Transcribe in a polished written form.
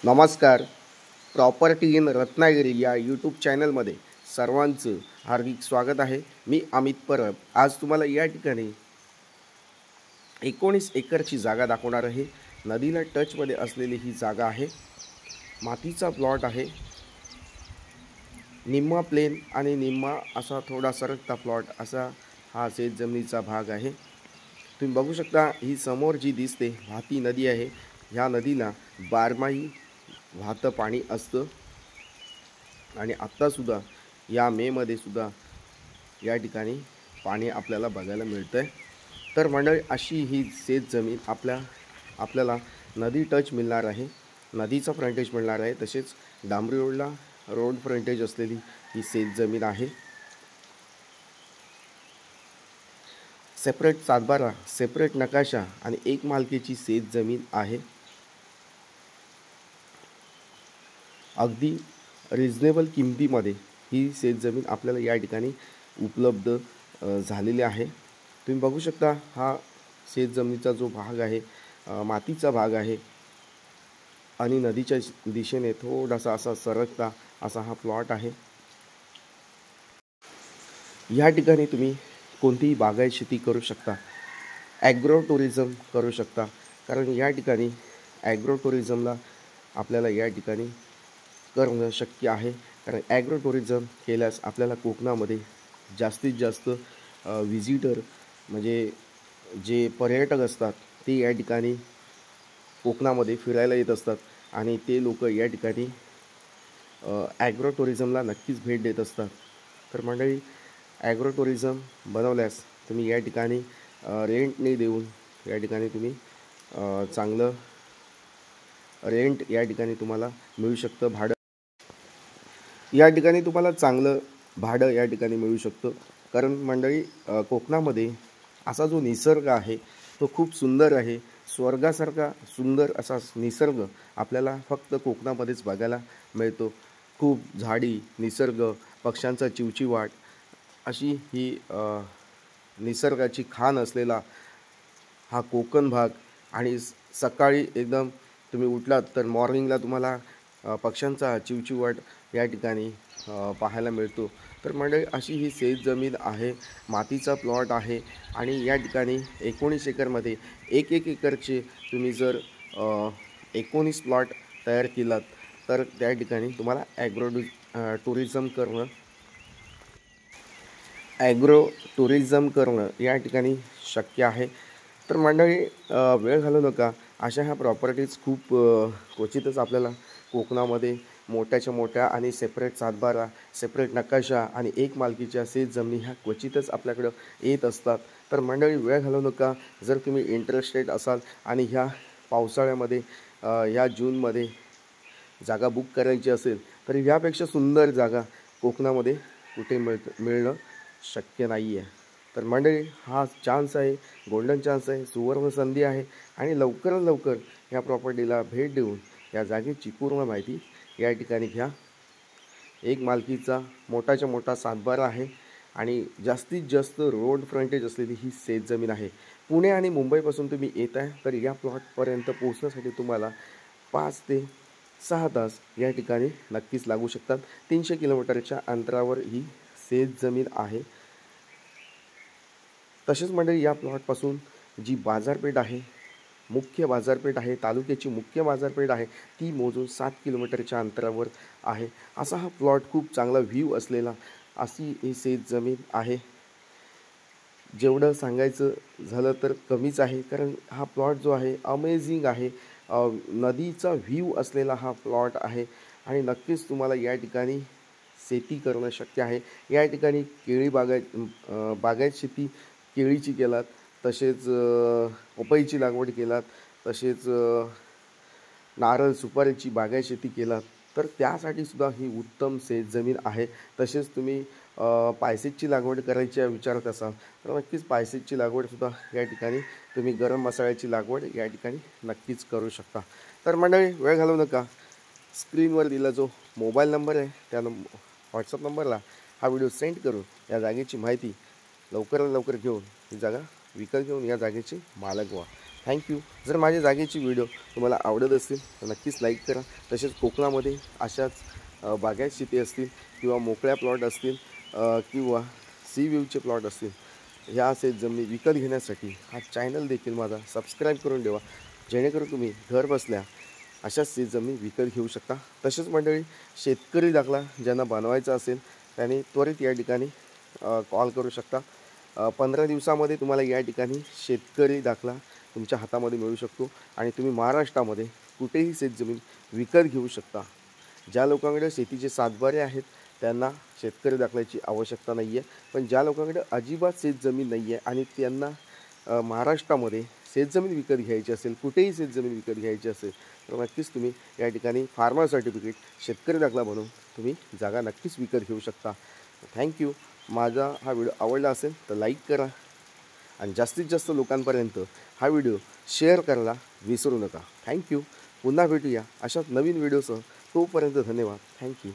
नमस्कार. Property in Ratnagiri या YouTube चॅनलमध्ये सर्वांचं हार्दिक स्वागत आहे. मी अमित परब. आज तुम्हाला या ठिकाणी 19 एकरची जागा दाखवणार आहे. नदीला टचमध्ये असलेली ही जागा आहे. मातीचा प्लॉट आहे. निम्मा प्लेन आणि निम्मा असा थोडा सरकता प्लॉट असा हा शेतजमिनीचा भाग आहे. तुम्ही बघू शकता ही समोर जी दिसते वाहती नदी आहे. ह्या नदीला बारमाही वाहतं पाणी असतं आणि आत्तासुद्धा या मेमध्ये सुद्धा या ठिकाणी पाणी आपल्याला बघायला मिळतं आहे. तर मंडळी अशी ही शेतजमीन आपल्याला नदी टच मिळणार आहे. नदीचा फ्रंटेज मिळणार आहे. तसेच डांबरी रोडला रोड फ्रंटेज असलेली ही शेतजमीन आहे. सेपरेट सातबारा, सेपरेट नकाशा आणि एक मालकीची शेतजमीन आहे. अगदी रिजनेबल किमतीमध्ये ही शेतजमीन आपल्याला या ठिकाणी उपलब्ध झालेली आहे. तुम्ही बघू शकता हा शेतजमिनीचा जो भाग आहे मातीचा भाग आहे आणि नदीच्या दिशेने थोडासा असा सरकता असा हा प्लॉट आहे. या ठिकाणी तुम्ही कोणतीही बागायत शेती करू शकता, ॲग्रो टुरिझम करू शकता. कारण या ठिकाणी ॲग्रो टुरिझमला आपल्याला या ठिकाणी करणं शक्य आहे. कारण ॲग्रो टुरिझम केल्यास आपल्याला कोकणामध्ये जास्तीत जास्त व्हिजिटर म्हणजे जे पर्यटक असतात ते या ठिकाणी कोकणामध्ये फिरायला येत असतात आणि ते लोक या ठिकाणी ॲग्रो टुरिझमला नक्कीच भेट देत असतात. तर मंडळी ॲग्रो टुरिझम बनवल्यास तुम्ही या ठिकाणी रेंटने देऊन या ठिकाणी तुम्ही चांगलं रेंट या ठिकाणी तुम्हाला मिळू शकतं. भाडं या ठिकाणी तुम्हाला चांगलं भाडं या ठिकाणी मिळू शकतं. कारण मंडळी कोकणामध्ये असा जो निसर्ग आहे तो खूप सुंदर आहे. स्वर्गासारखा सुंदर असा निसर्ग आपल्याला फक्त कोकणामध्येच बघायला मिळतो. खूप झाडी, निसर्ग, पक्ष्यांचा चिवचिवाट अशी ही निसर्गाची खाण असलेला हा कोकण भाग. आणि सकाळी एकदम तुम्ही उठलात तर मॉर्निंगला तुम्हाला पक्ष्यांचा चिवचिवाट या ठिकाणी पाहायला मिळतो. तर मंडळी अशी ही शेतजमीन आहे. मातीचा प्लॉट आहे आणि या ठिकाणी 19 एकरमध्ये एक एकरचे तुम्ही जर 19 प्लॉट तयार केलात तर त्या ठिकाणी तुम्हाला ॲग्रो टुरिझम या ठिकाणी शक्य आहे. तर मंडळी वेळ घालवू नका. अशा ह्या प्रॉपर्टीज खूप क्वचितच आपल्याला कोकणामध्ये मोठ्याच्या मोठ्या आणि सेपरेट सातबारा, सेपरेट नकाशा आणि एक मालकीच्या शेतजमिनी ह्या क्वचितच आपल्याकडं येत असतात. तर मंडळी वेळ घालवू नका. जर तुम्ही इंटरेस्टेड असाल आणि ह्या पावसाळ्यामध्ये ह्या जूनमध्ये जागा बुक करायची असेल तर ह्यापेक्षा सुंदर जागा कोकणामध्ये कुठे मिळणं शक्य नाही आहे. तर मंडळी हा चान्स आहे, गोल्डन चान्स आहे, सुवर्ण संधी आहे आणि लवकरात लवकर ह्या प्रॉपर्टीला भेट देऊन या जागेची पूर्ण माहिती या ठिकाणी घ्या. एक मालकीचा मोठाच्या मोठा सातबारा आहे आणि जास्तीत जास्त रोड फ्रंटेज असलेली ही शेतजमीन आहे. पुणे आणि मुंबईपासून तुम्ही येत आहे तर या प्लॉटपर्यंत पोहोचण्यासाठी तुम्हाला 5 ते 6 तास या ठिकाणी नक्कीच लागू शकतात. 300 किलोमीटरच्या अंतरावर ही शेतजमीन आहे. तसेच मंडळी या प्लॉटपासून जी बाजारपेठ आहे, मुख्य बाजारपेठ आहे, तालुक्याची मुख्य बाजारपेठ आहे ती मोजून 7 किलोमीटरच्या अंतरावर आहे. असा हा प्लॉट खूप चांगला व्ह्यू असलेला अशी ही शेतजमीन आहे. जेवढं सांगायचं झालं तर कमीच आहे. कारण हा प्लॉट जो आहे अमेझिंग आहे. नदीचा व्ह्यू असलेला हा प्लॉट आहे आणि नक्कीच तुम्हाला या ठिकाणी शेती करणं शक्य आहे. या ठिकाणी बागायत शेती केळीची केलात, तसेच पपईची लागवड केलात, तसेच नारळ सुपारीची बागायत शेती केलात तर त्यासाठी सुद्धा ही उत्तम शेतजमीन आहे. तसेच तुम्ही पायसेजची लागवड करायची विचारत असाल तर नक्कीच पायसेजची लागवडसुद्धा या ठिकाणी तुम्ही गरम मसाल्याची लागवड या ठिकाणी नक्कीच करू शकता. तर मंडळी वेळ घालवू नका. स्क्रीनवर दिला जो मोबाईल नंबर आहे त्या व्हॉट्सअप नंबरला हा व्हिडिओ सेंड करून या जागेची माहिती लवकरात लवकर घेऊन ही जागा विकत घेऊन या जागेचे मालक व्हा. थँक्यू. जर माझ्या जागेची व्हिडिओ तुम्हाला आवडत असतील तर नक्कीच लाईक करा. तसेच कोकणामध्ये अशाच बागायत शेती असतील किंवा मोकळ्या प्लॉट असतील किंवा सी व्ह्यूचे प्लॉट असतील, ह्या असे जमिनी विकत घेण्यासाठी हा चॅनल देखील माझा सबस्क्राईब करून ठेवा, जेणेकरून तुम्ही घर बसल्या अशाच जमीन विकत घेऊ शकता. तसेच मंडळी, शेतकरी दाखला ज्यांना बनवायचा असेल त्यांनी त्वरित या ठिकाणी कॉल करू शकता. 15 दिवसामध्ये तुम्हाला या ठिकाणी शेतकरी दाखला तुमच्या हातामध्ये मिळू शकतो आणि तुम्ही महाराष्ट्रामध्ये कुठेही शेतजमीन विकत घेऊ शकता. ज्या लोकांकडे शेतीचे सातबारे आहेत त्यांना शेतकरी दाखल्याची आवश्यकता नाही आहे, पण ज्या लोकांकडे अजिबात शेतजमीन नाही आहे आणि त्यांना महाराष्ट्रामध्ये शेतजमीन विकत घ्यायची असेल, कुठेही शेतजमीन विकत घ्यायची असेल, तर नक्कीच तुम्ही या ठिकाणी फार्मर सर्टिफिकेट शेतकरी दाखला बनवून तुम्ही जागा नक्कीच विकत घेऊ शकता. थँक्यू. माझा हा व्हिडिओ आवडला असेल तर लाईक करा आणि जास्तीत जास्त लोकांपर्यंत हा व्हिडिओ शेअर करायला विसरू नका. थँक्यू. पुन्हा भेटूया अशाच नवीन व्हिडिओसह. तोपर्यंत धन्यवाद. थँक्यू.